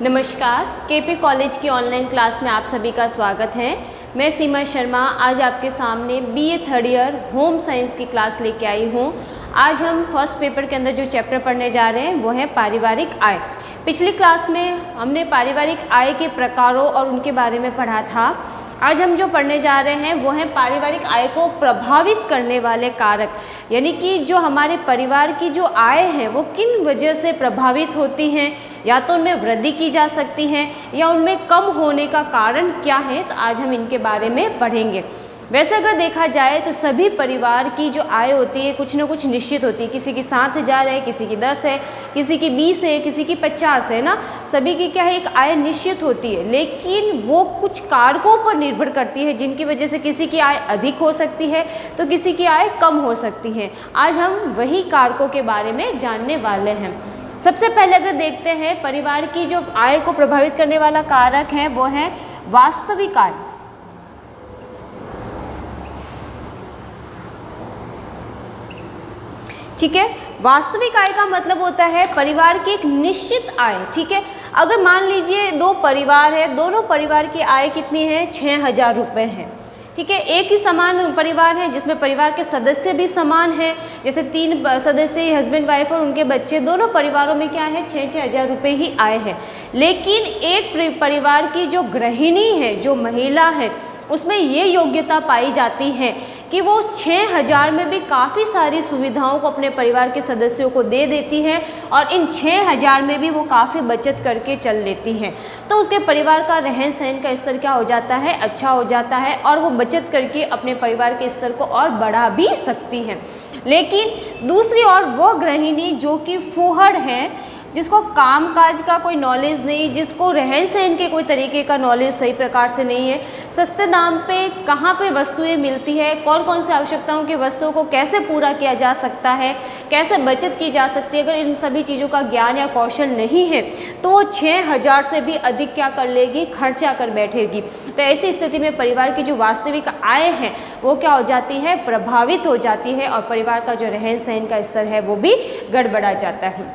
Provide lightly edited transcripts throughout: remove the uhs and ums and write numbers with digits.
नमस्कार, KP college की online class में आप सभी का स्वागत है। मैं सीमा शर्मा आज आपके सामने BA third year home science की क्लास लेके आई हूँ। आज हम फर्स्ट पेपर के अंदर जो चैप्टर पढ़ने जा रहे हैं वो है पारिवारिक आय। पिछली क्लास में हमने पारिवारिक आय के प्रकारों और उनके बारे में पढ़ा था। आज हम जो पढ़ने जा रहे हैं वो है पारिवारिक आय को प्रभावित करने वाले कारक, यानी कि जो हमारे परिवार की जो आय है वो किन वजह से प्रभावित होती हैं, या तो उनमें वृद्धि की जा सकती है या उनमें कम होने का कारण क्या है। तो आज हम इनके बारे में पढ़ेंगे। वैसे अगर देखा जाए तो सभी परिवार की जो आय होती है कुछ न कुछ निश्चित होती है। किसी की 7,000 है, किसी की 10 है, किसी की 20 है, किसी की 50 है ना। सभी की क्या है, एक आय निश्चित होती है, लेकिन वो कुछ कारकों पर निर्भर करती है जिनकी वजह से किसी की आय अधिक हो सकती है तो किसी की आय कम हो सकती है। आज हम वही कारकों के बारे में जानने वाले हैं। सबसे पहले अगर देखते हैं परिवार की जो आय को प्रभावित करने वाला कारक है वो है वास्तविक आय। ठीक है, वास्तविक आय का मतलब होता है परिवार की एक निश्चित आय। ठीक है, अगर मान लीजिए दो परिवार है, दोनों परिवार की आय कितनी है, 6,000 रुपये है। ठीक है, एक ही समान परिवार है जिसमें परिवार के सदस्य भी समान हैं, जैसे 3 सदस्य हस्बैंड वाइफ और उनके बच्चे, दोनों परिवारों में क्या है 6,000 रुपये ही आय है। लेकिन एक परिवार की जो गृहिणी है, जो महिला है, उसमें ये योग्यता पाई जाती है कि वो 6,000 में भी काफ़ी सारी सुविधाओं को अपने परिवार के सदस्यों को दे देती है और इन 6,000 में भी वो काफ़ी बचत करके चल लेती हैं। तो उसके परिवार का रहन सहन का स्तर क्या हो जाता है, अच्छा हो जाता है और वो बचत करके अपने परिवार के स्तर को और बढ़ा भी सकती है। लेकिन दूसरी ओर वो गृहिणी जो कि फूहड़ है, जिसको कामकाज का कोई नॉलेज नहीं, जिसको रहन सहन के कोई तरीके का नॉलेज सही प्रकार से नहीं है, सस्ते दाम पे कहाँ पे वस्तुएं मिलती है, कौन कौन से आवश्यकताओं की वस्तुओं को कैसे पूरा किया जा सकता है, कैसे बचत की जा सकती है, अगर इन सभी चीज़ों का ज्ञान या कौशल नहीं है तो 6,000 से भी अधिक क्या कर लेगी, खर्चा कर बैठेगी। तो ऐसी स्थिति में परिवार की जो वास्तविक आय है वो क्या हो जाती है, प्रभावित हो जाती है और परिवार का जो रहन सहन का स्तर है वो भी गड़बड़ा जाता है।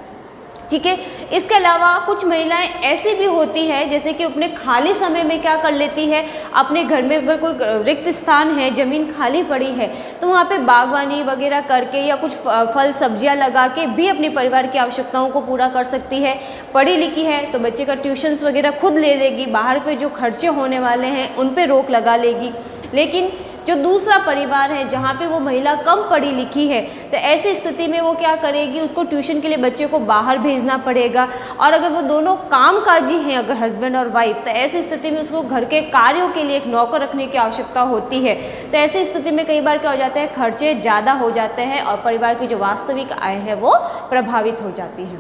ठीक है, इसके अलावा कुछ महिलाएं ऐसी भी होती है जैसे कि अपने खाली समय में क्या कर लेती है, अपने घर में अगर कोई रिक्त स्थान है, ज़मीन खाली पड़ी है तो वहाँ पे बागवानी वगैरह करके या कुछ फल सब्जियाँ लगा के भी अपने परिवार की आवश्यकताओं को पूरा कर सकती है। पढ़ी लिखी है तो बच्चे का ट्यूशन्स वगैरह खुद ले लेगी, बाहर पे जो खर्चे होने वाले हैं उन पे रोक लगा लेगी। लेकिन जो दूसरा परिवार है जहाँ पे वो महिला कम पढ़ी लिखी है तो ऐसी स्थिति में वो क्या करेगी, उसको ट्यूशन के लिए बच्चे को बाहर भेजना पड़ेगा। और अगर वो दोनों कामकाजी हैं, अगर हस्बैंड और वाइफ, तो ऐसी स्थिति में उसको घर के कार्यों के लिए एक नौकर रखने की आवश्यकता होती है। तो ऐसी स्थिति में कई बार क्या हो जाता है, खर्चे ज़्यादा हो जाते हैं और परिवार की जो वास्तविक आय है वो प्रभावित हो जाती है।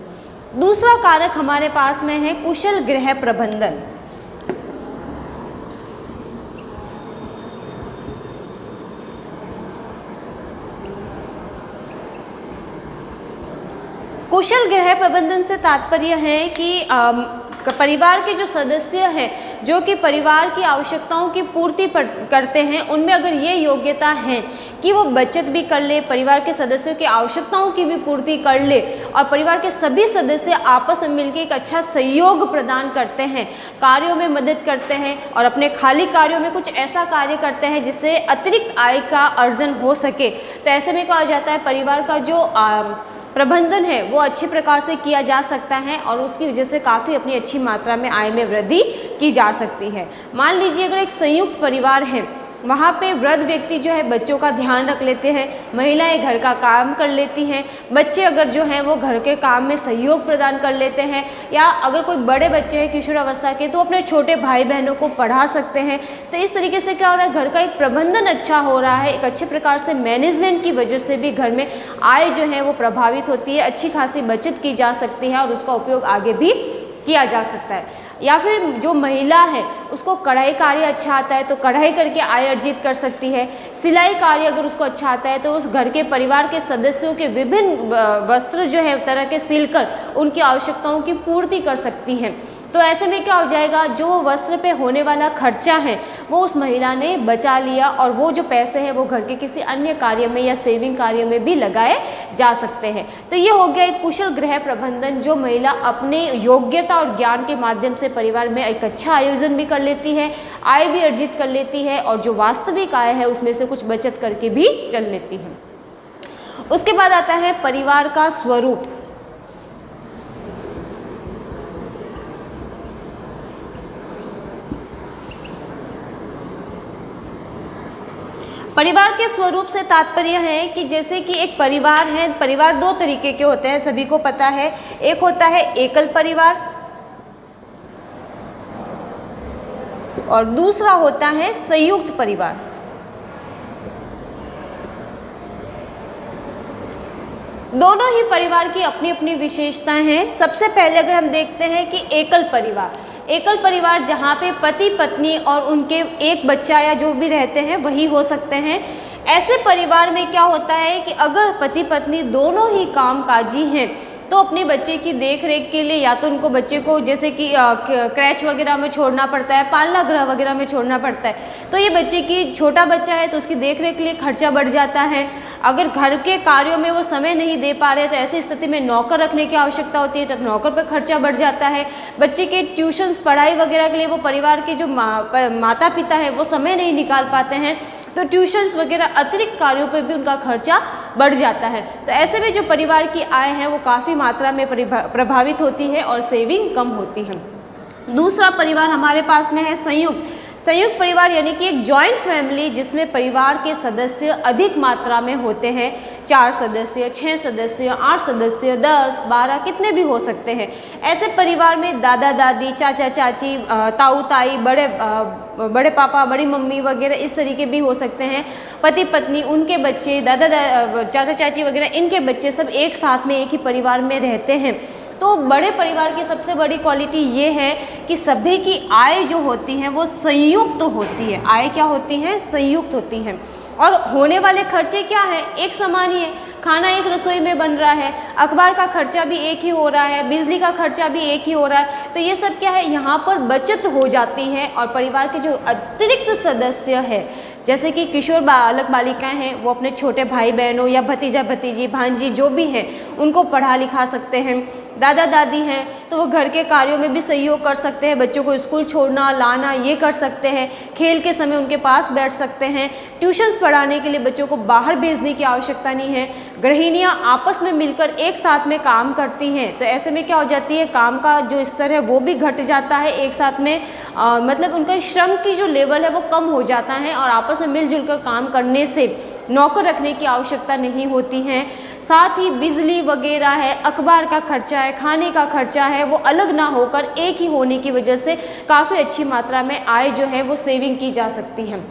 दूसरा कारक हमारे पास में है कुशल गृह प्रबंधन। कुशल गृह प्रबंधन से तात्पर्य है कि परिवार के जो सदस्य हैं जो कि परिवार की आवश्यकताओं की पूर्ति करते हैं, उनमें अगर ये योग्यता है कि वो बचत भी कर ले, परिवार के सदस्यों की आवश्यकताओं की भी पूर्ति कर ले और परिवार के सभी सदस्य आपस में मिलकर एक अच्छा सहयोग प्रदान करते हैं, कार्यों में मदद करते हैं और अपने खाली कार्यों में कुछ ऐसा कार्य करते हैं जिससे अतिरिक्त आय का अर्जन हो सके। तो ऐसे में क्या हो जाता है, परिवार का जो प्रबंधन है वो अच्छी प्रकार से किया जा सकता है और उसकी वजह से काफ़ी अपनी अच्छी मात्रा में आय में वृद्धि की जा सकती है। मान लीजिए अगर एक संयुक्त परिवार है, वहाँ पे वृद्ध व्यक्ति जो है बच्चों का ध्यान रख लेते हैं, महिलाएं घर का काम कर लेती हैं, बच्चे अगर जो हैं वो घर के काम में सहयोग प्रदान कर लेते हैं, या अगर कोई बड़े बच्चे हैं किशोरावस्था के तो अपने छोटे भाई बहनों को पढ़ा सकते हैं। तो इस तरीके से क्या हो रहा है, घर का एक प्रबंधन अच्छा हो रहा है, एक अच्छे प्रकार से मैनेजमेंट की वजह से भी घर में आय जो है वो प्रभावित होती है, अच्छी खासी बचत की जा सकती है और उसका उपयोग आगे भी किया जा सकता है। या फिर जो महिला है उसको कढ़ाई कार्य अच्छा आता है तो कढ़ाई करके आय अर्जित कर सकती है। सिलाई कार्य अगर उसको अच्छा आता है तो उस घर के परिवार के सदस्यों के विभिन्न वस्त्र जो है तरह के सिलकर उनकी आवश्यकताओं की पूर्ति कर सकती है। तो ऐसे में क्या हो जाएगा, जो वस्त्र पे होने वाला खर्चा है वो उस महिला ने बचा लिया और वो जो पैसे हैं वो घर के किसी अन्य कार्य में या सेविंग कार्य में भी लगाए जा सकते हैं। तो ये हो गया एक कुशल गृह प्रबंधन, जो महिला अपने योग्यता और ज्ञान के माध्यम से परिवार में एक अच्छा आयोजन भी कर लेती है, आय भी अर्जित कर लेती है और जो वास्तविक आय है उसमें से कुछ बचत करके भी चल लेती है। उसके बाद आता है परिवार का स्वरूप। परिवार के स्वरूप से तात्पर्य है कि जैसे कि एक परिवार है, परिवार दो तरीके के होते हैं, सभी को पता है। एक होता है एकल परिवार और दूसरा होता है संयुक्त परिवार। दोनों ही परिवार की अपनी अपनी विशेषताएं हैं। सबसे पहले अगर हम देखते हैं कि एकल परिवार, एकल परिवार जहाँ पे पति पत्नी और उनके एक बच्चा या जो भी रहते हैं वही हो सकते हैं। ऐसे परिवार में क्या होता है कि अगर पति पत्नी दोनों ही कामकाजी हैं तो अपने बच्चे की देख रेख के लिए या तो उनको बच्चे को जैसे कि क्रैच वगैरह में छोड़ना पड़ता है, पालना गृह वगैरह में छोड़ना पड़ता है, तो ये बच्चे की छोटा बच्चा है तो उसकी देख रेख के लिए खर्चा बढ़ जाता है। अगर घर के कार्यों में वो समय नहीं दे पा रहे तो ऐसी स्थिति में नौकर रखने की आवश्यकता होती है, तो नौकर पर खर्चा बढ़ जाता है। बच्चे के ट्यूशन्स पढ़ाई वगैरह के लिए वो परिवार के जो माता पिता है वो समय नहीं निकाल पाते हैं, तो ट्यूशन्स वगैरह अतिरिक्त कार्यों पर भी उनका खर्चा बढ़ जाता है। तो ऐसे में जो परिवार की आय है वो काफ़ी मात्रा में प्रभावित होती है और सेविंग कम होती है। दूसरा परिवार हमारे पास में है संयुक्त। संयुक्त परिवार यानी कि एक जॉइंट फैमिली जिसमें परिवार के सदस्य अधिक मात्रा में होते हैं, 4 सदस्य, 6 सदस्य, 8 सदस्य, 10, 12 कितने भी हो सकते हैं। ऐसे परिवार में दादा दादी, चाचा चाची, ताऊ ताई, बड़े पापा, बड़ी मम्मी वगैरह इस तरीके भी हो सकते हैं। पति पत्नी, उनके बच्चे, चाचा चाची वगैरह इनके बच्चे सब एक साथ में एक ही परिवार में रहते हैं। तो बड़े परिवार की सबसे बड़ी क्वालिटी ये है कि सभी की आय जो होती है वो संयुक्त होती है। आय क्या होती है? संयुक्त होती है। और होने वाले खर्चे क्या है? एक समान ही है। खाना एक रसोई में बन रहा है, अखबार का खर्चा भी एक ही हो रहा है, बिजली का खर्चा भी एक ही हो रहा है। तो ये सब क्या है, यहाँ पर बचत हो जाती है। और परिवार के जो अतिरिक्त सदस्य है जैसे कि किशोर बालक बालिकाएं हैं वो अपने छोटे भाई बहनों या भतीजा भतीजी, भांजी जो भी हैं उनको पढ़ा लिखा सकते हैं। दादा दादी हैं तो वो घर के कार्यों में भी सहयोग कर सकते हैं, बच्चों को स्कूल छोड़ना लाना ये कर सकते हैं, खेल के समय उनके पास बैठ सकते हैं। ट्यूशन्स पढ़ाने के लिए बच्चों को बाहर भेजने की आवश्यकता नहीं है। गृहिणियाँ आपस में मिलकर एक साथ में काम करती हैं, तो ऐसे में क्या हो जाती है, काम का जो स्तर है वो भी घट जाता है एक साथ में। मतलब उनका श्रम की जो लेवल है वो कम हो जाता है और आपस में मिलजुल कर काम करने से नौकर रखने की आवश्यकता नहीं होती है। साथ ही बिजली वगैरह है, अखबार का खर्चा है, खाने का खर्चा है, वो अलग ना होकर एक ही होने की वजह से काफ़ी अच्छी मात्रा में आय जो है वो सेविंग की जा सकती है।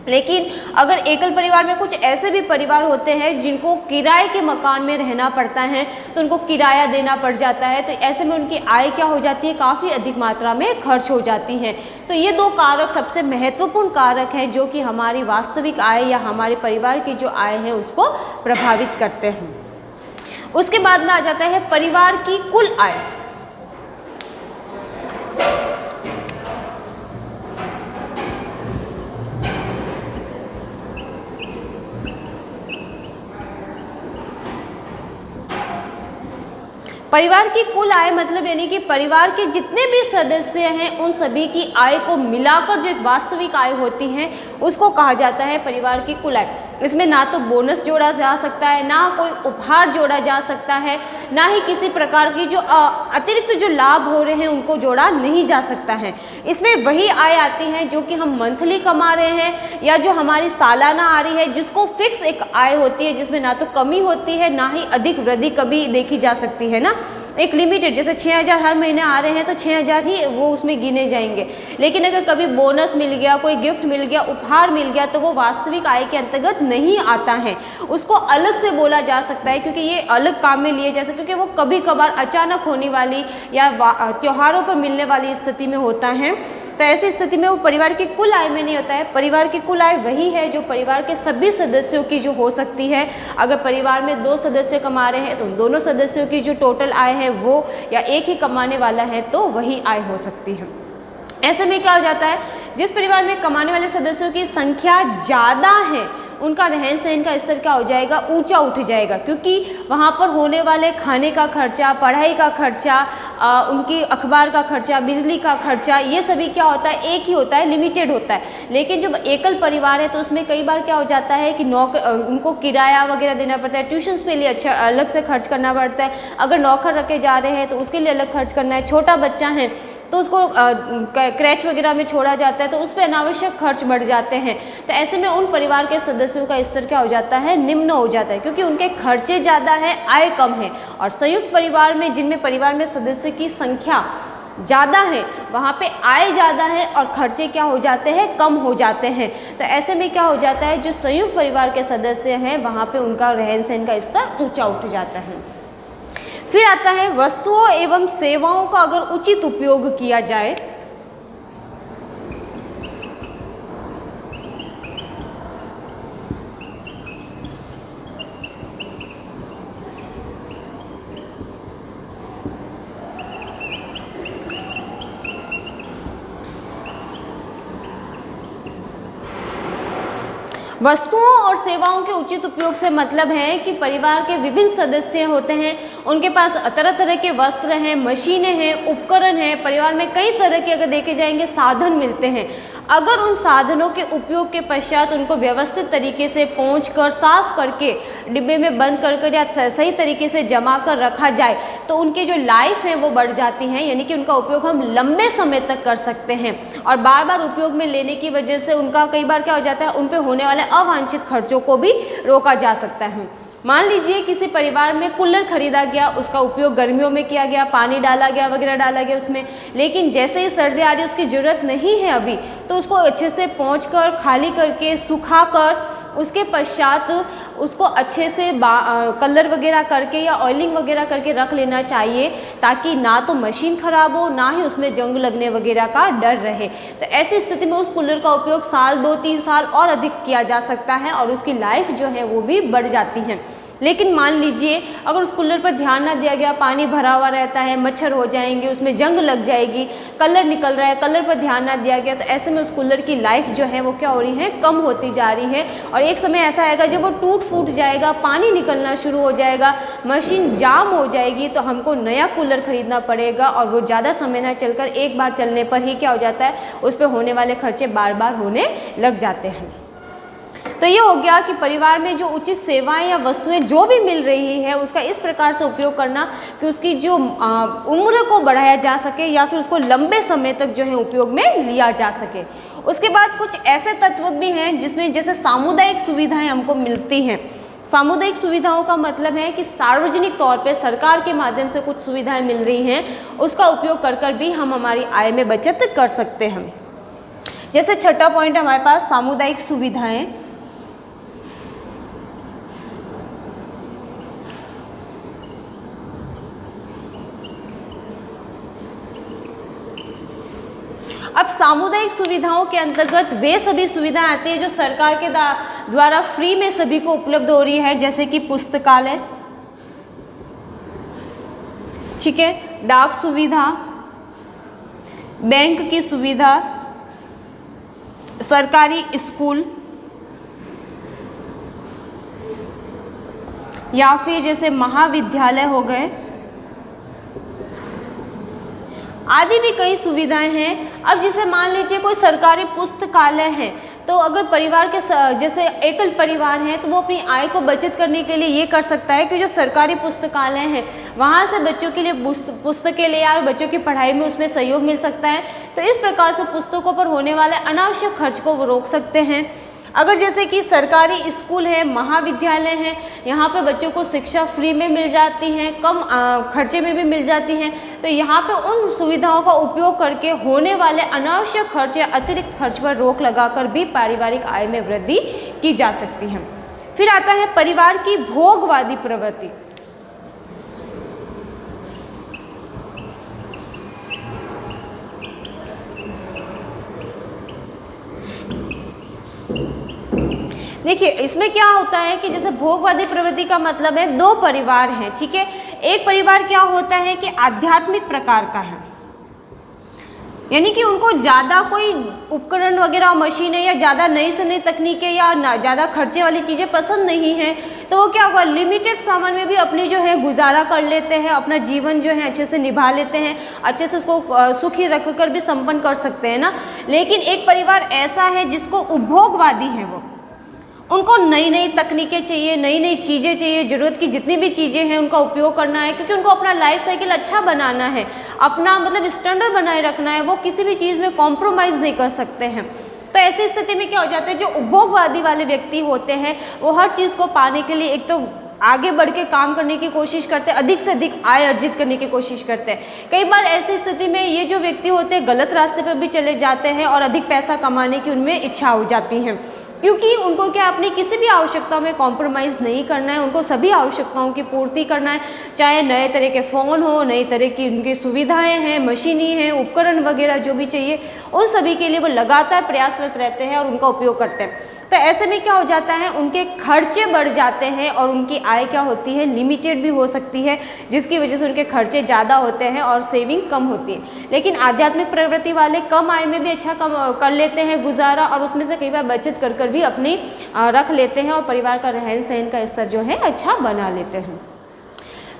लेकिन अगर एकल परिवार में कुछ ऐसे भी परिवार होते हैं जिनको किराए के मकान में रहना पड़ता है तो उनको किराया देना पड़ जाता है, तो ऐसे में उनकी आय क्या हो जाती है, काफ़ी अधिक मात्रा में खर्च हो जाती है। तो ये दो कारक सबसे महत्वपूर्ण कारक हैं जो कि हमारी वास्तविक आय या हमारे परिवार की जो आय है उसको प्रभावित करते हैं। उसके बाद में आ जाता है परिवार की कुल आय। परिवार की कुल आय मतलब यानी कि परिवार के जितने भी सदस्य हैं उन सभी की आय को मिलाकर जो एक वास्तविक आय होती है उसको कहा जाता है परिवार की कुल आय। इसमें ना तो बोनस जोड़ा जा सकता है, ना कोई उपहार जोड़ा जा सकता है, ना ही किसी प्रकार की जो अतिरिक्त जो लाभ हो रहे हैं उनको जोड़ा नहीं जा सकता है। इसमें वही आय आती है जो कि हम मंथली कमा रहे हैं या जो हमारी सालाना आ रही है, जिसको फिक्स एक आय होती है जिसमें ना तो कमी होती है ना ही अधिक वृद्धि कभी देखी जा सकती है ना। एक लिमिटेड जैसे 6,000 हर महीने आ रहे हैं तो 6,000 ही वो उसमें गिने जाएंगे। लेकिन अगर कभी बोनस मिल गया, कोई गिफ्ट मिल गया, उपहार मिल गया तो वो वास्तविक आय के अंतर्गत नहीं आता है, उसको अलग से बोला जा सकता है क्योंकि ये अलग काम में लिए जा सकते, क्योंकि वो कभी कभार अचानक होने वाली या त्योहारों पर मिलने वाली स्थिति में होता है। तो ऐसी स्थिति में वो परिवार की कुल आय में नहीं होता है। परिवार की कुल आय वही है जो परिवार के सभी सदस्यों की जो हो सकती है। अगर परिवार में 2 सदस्य कमा रहे हैं तो दोनों सदस्यों की जो टोटल आय है वो, या एक ही कमाने वाला है तो वही आय हो सकती है। ऐसे में क्या हो जाता है, जिस परिवार में कमाने वाले सदस्यों की संख्या ज़्यादा है उनका रहन सहन का स्तर क्या हो जाएगा, ऊंचा उठ जाएगा, क्योंकि वहाँ पर होने वाले खाने का खर्चा, पढ़ाई का खर्चा, उनकी अखबार का खर्चा, बिजली का खर्चा, ये सभी क्या होता है, एक ही होता है, लिमिटेड होता है। लेकिन जब एकल परिवार है तो उसमें कई बार क्या हो जाता है कि उनको किराया वगैरह देना पड़ता है, ट्यूशन्स के लिए अच्छा अलग से खर्च करना पड़ता है, अगर नौकर रखे जा रहे हैं तो उसके लिए अलग खर्च करना है, छोटा बच्चा है तो उसको क्रैच वगैरह में छोड़ा जाता है तो उस पर अनावश्यक खर्च बढ़ जाते हैं। तो ऐसे में उन परिवार के सदस्यों का स्तर क्या हो जाता है, निम्न हो जाता है, क्योंकि उनके खर्चे ज़्यादा है, आय कम है। और संयुक्त परिवार में, जिनमें परिवार में सदस्य की संख्या ज़्यादा है, वहाँ पे आय ज़्यादा है और खर्चे क्या हो जाते हैं, कम हो जाते हैं। तो ऐसे में क्या हो जाता है, जो संयुक्त परिवार के सदस्य हैं वहाँ पे उनका रहन सहन का स्तर ऊँचा उठ जाता है। फिर आता है वस्तुओं एवं सेवाओं का अगर उचित उपयोग किया जाए, वस्तुओं और सेवाओं के उचित उपयोग से मतलब है कि परिवार के विभिन्न सदस्य होते हैं, उनके पास तरह तरह के वस्त्र हैं, मशीनें हैं, उपकरण हैं, परिवार में कई तरह के अगर देखे जाएंगे साधन मिलते हैं। अगर उन साधनों के उपयोग के पश्चात उनको व्यवस्थित तरीके से पोंछकर, साफ करके, डिब्बे में बंद कर या सही तरीके से जमा कर रखा जाए तो उनकी जो लाइफ है वो बढ़ जाती है, यानी कि उनका उपयोग हम लंबे समय तक कर सकते हैं। और बार बार उपयोग में लेने की वजह से उनका कई बार क्या हो जाता है, उन पे होने वाले अवांछित खर्चों को भी रोका जा सकता है। मान लीजिए किसी परिवार में कूलर खरीदा गया, उसका उपयोग गर्मियों में किया गया, पानी डाला गया वगैरह डाला गया उसमें, लेकिन जैसे ही सर्दी आ रही है उसकी ज़रूरत नहीं है अभी, तो उसको अच्छे से पोंछकर, खाली करके, सुखाकर, उसके पश्चात उसको अच्छे से कलर वगैरह करके या ऑयलिंग वगैरह करके रख लेना चाहिए, ताकि ना तो मशीन ख़राब हो, ना ही उसमें जंग लगने वगैरह का डर रहे। तो ऐसी स्थिति में उस कूलर का उपयोग साल, 2-3 साल और अधिक किया जा सकता है और उसकी लाइफ जो है वो भी बढ़ जाती है। लेकिन मान लीजिए अगर उस कूलर पर ध्यान ना दिया गया, पानी भरा हुआ रहता है, मच्छर हो जाएंगे, उसमें जंग लग जाएगी, कलर निकल रहा है, कलर पर ध्यान ना दिया गया, तो ऐसे में उस कूलर की लाइफ जो है वो क्या हो रही है, कम होती जा रही है। और एक समय ऐसा आएगा जब वो टूट फूट जाएगा, पानी निकलना शुरू हो जाएगा, मशीन जाम हो जाएगी, तो हमको नया कूलर खरीदना पड़ेगा और वो ज़्यादा समय ना चलकर एक बार चलने पर ही क्या हो जाता है, उस पर होने वाले खर्चे बार बार होने लग जाते हैं। तो ये हो गया कि परिवार में जो उचित सेवाएं या वस्तुएं जो भी मिल रही है उसका इस प्रकार से उपयोग करना कि उसकी जो उम्र को बढ़ाया जा सके या फिर उसको लंबे समय तक जो है उपयोग में लिया जा सके। उसके बाद कुछ ऐसे तत्व भी हैं जिसमें जैसे सामुदायिक सुविधाएं हमको मिलती हैं। सामुदायिक सुविधाओं का मतलब है कि सार्वजनिक तौर पे सरकार के माध्यम से कुछ सुविधाएं मिल रही हैं, उसका उपयोग कर भी हम हमारी आय में बचत कर सकते हैं। जैसे छठा पॉइंट हमारे पास सामुदायिक सुविधाएं। अब सामुदायिक सुविधाओं के अंतर्गत वे सभी सुविधाएं आती है जो सरकार के द्वारा फ्री में सभी को उपलब्ध हो रही है, जैसे कि पुस्तकालय, ठीक है, डाक सुविधा, बैंक की सुविधा, सरकारी स्कूल, या फिर जैसे महाविद्यालय हो गए, आदि भी कई सुविधाएं हैं। अब जैसे मान लीजिए कोई सरकारी पुस्तकालय है, तो अगर परिवार के जैसे एकल परिवार है तो वो अपनी आय को बचत करने के लिए ये कर सकता है कि जो सरकारी पुस्तकालय है वहाँ से बच्चों के लिए पुस्तकें ले आए और बच्चों की पढ़ाई में उसमें सहयोग मिल सकता है। तो इस प्रकार से पुस्तकों पर होने वाले अनावश्यक खर्च को वो रोक सकते हैं। अगर जैसे कि सरकारी स्कूल है, महाविद्यालय है, यहाँ पे बच्चों को शिक्षा फ्री में मिल जाती है, कम खर्चे में भी मिल जाती हैं, तो यहाँ पे उन सुविधाओं का उपयोग करके होने वाले अनावश्यक खर्च या अतिरिक्त खर्च पर रोक लगाकर भी पारिवारिक आय में वृद्धि की जा सकती है। फिर आता है परिवार की भोगवादी प्रवृत्ति। देखिए इसमें क्या होता है कि जैसे भोगवादी प्रवृत्ति का मतलब है दो परिवार हैं, ठीक है। एक परिवार क्या होता है कि आध्यात्मिक प्रकार का है, यानी कि उनको ज़्यादा कोई उपकरण वगैरह मशीनें या ज़्यादा नई से नई तकनीकें या ज़्यादा खर्चे वाली चीज़ें पसंद नहीं हैं, तो वो क्या होगा लिमिटेड सामान में भी अपनी जो है गुजारा कर लेते हैं, अपना जीवन जो है अच्छे से निभा लेते हैं, अच्छे से उसको सुखी रख कर भी संपन्न कर सकते हैं ना। लेकिन एक परिवार ऐसा है जिसको उपभोगवादी है, वो उनको नई नई तकनीकें चाहिए, नई नई चीज़ें चाहिए, ज़रूरत की जितनी भी चीज़ें हैं उनका उपयोग करना है, क्योंकि उनको अपना लाइफ साइकिल अच्छा बनाना है, अपना मतलब स्टैंडर्ड बनाए रखना है, वो किसी भी चीज़ में कॉम्प्रोमाइज़ नहीं कर सकते हैं। तो ऐसी स्थिति में क्या हो जाता है, जो उपभोगवादी वाले व्यक्ति होते हैं वो हर चीज़ को पाने के लिए एक तो आगे बढ़ के काम करने की कोशिश करते हैं, अधिक से अधिक आय अर्जित करने की कोशिश करते हैं। कई बार ऐसी स्थिति में ये जो व्यक्ति होते हैं गलत रास्ते पर भी चले जाते हैं और अधिक पैसा कमाने की उनमें इच्छा हो जाती है, क्योंकि उनको क्या अपनी किसी भी आवश्यकताओं में कॉम्प्रोमाइज़ नहीं करना है, उनको सभी आवश्यकताओं की पूर्ति करना है, चाहे नए तरह के फ़ोन हो, नई तरह की उनकी सुविधाएं हैं, मशीनी हैं, उपकरण वगैरह जो भी चाहिए, उन सभी के लिए वो लगातार प्रयासरत रहते हैं और उनका उपयोग करते हैं। तो ऐसे में क्या हो जाता है, उनके खर्चे बढ़ जाते हैं और उनकी आय क्या होती है लिमिटेड भी हो सकती है, जिसकी वजह से उनके खर्चे ज़्यादा होते हैं और सेविंग कम होती है। लेकिन आध्यात्मिक प्रवृत्ति वाले कम आय में भी अच्छा कम कर लेते हैं गुजारा, और उसमें से कई बार बचत कर कर भी अपनी रख लेते हैं और परिवार का रहन सहन का स्तर जो है अच्छा बना लेते हैं।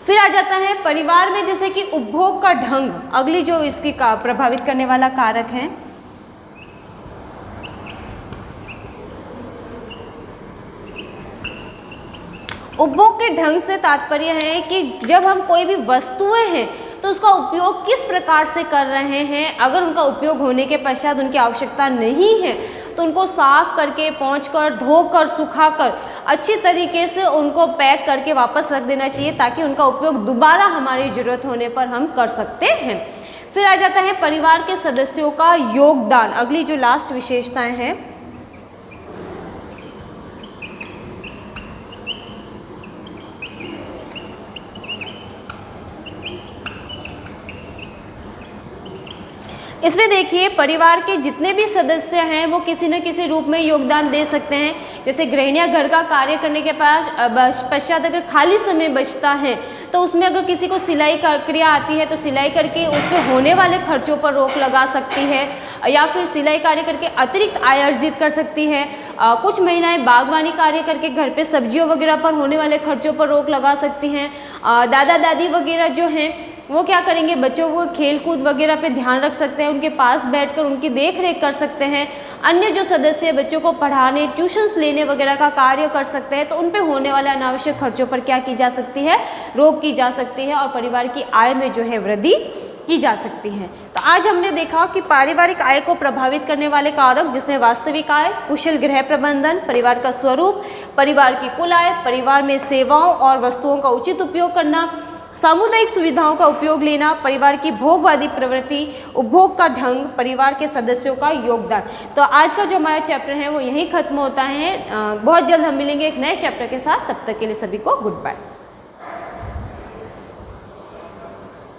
फिर आ जाता है परिवार में जैसे कि उपभोग का ढंग, अगली जो इसकी प्रभावित करने वाला कारक है। उपभोग के ढंग से तात्पर्य है कि जब हम कोई भी वस्तुएं हैं तो उसका उपयोग किस प्रकार से कर रहे हैं। अगर उनका उपयोग होने के पश्चात उनकी आवश्यकता नहीं है तो उनको साफ करके, पोंछकर, धोकर, सुखाकर अच्छी तरीके से उनको पैक करके वापस रख देना चाहिए, ताकि उनका उपयोग दोबारा हमारी ज़रूरत होने पर हम कर सकते हैं। फिर आ जाता है परिवार के सदस्यों का योगदान, अगली जो लास्ट विशेषताएं हैं। इसमें देखिए परिवार के जितने भी सदस्य हैं वो किसी न किसी रूप में योगदान दे सकते हैं। जैसे गृहिणियाँ घर का कार्य करने के पश्चात अगर खाली समय बचता है तो उसमें अगर किसी को सिलाई का क्रिया आती है तो सिलाई करके उसमें होने वाले खर्चों पर रोक लगा सकती है, या फिर सिलाई कार्य करके अतिरिक्त आय अर्जित कर सकती है। कुछ महिलाएं बागवानी कार्य करके घर पे सब्जियों वगैरह पर होने वाले खर्चों पर रोक लगा सकती हैं। दादा दादी वगैरह जो हैं वो क्या करेंगे, बच्चों को खेल कूद वगैरह पे ध्यान रख सकते हैं, उनके पास बैठकर उनकी देख रेख कर सकते हैं। अन्य जो सदस्य बच्चों को पढ़ाने, ट्यूशन्स लेने वगैरह का कार्य कर सकते हैं, तो उन पे होने वाले अनावश्यक खर्चों पर क्या की जा सकती है, रोक की जा सकती है और परिवार की आय में जो है वृद्धि की जा सकती है। तो आज हमने देखा कि पारिवारिक आय को प्रभावित करने वाले कारक, जिसमें वास्तविक आय, कुशल गृह प्रबंधन, परिवार का स्वरूप, परिवार की कुल आय, परिवार में सेवाओं और वस्तुओं का उचित उपयोग करना, सामुदायिक सुविधाओं का उपयोग लेना, परिवार की भोगवादी प्रवृत्ति, उपभोग का ढंग, परिवार के सदस्यों का योगदान। तो आज का जो हमारा चैप्टर है वो यहीं खत्म होता है। बहुत जल्द हम मिलेंगे एक नए चैप्टर के साथ, तब तक के लिए सभी को गुड बाय।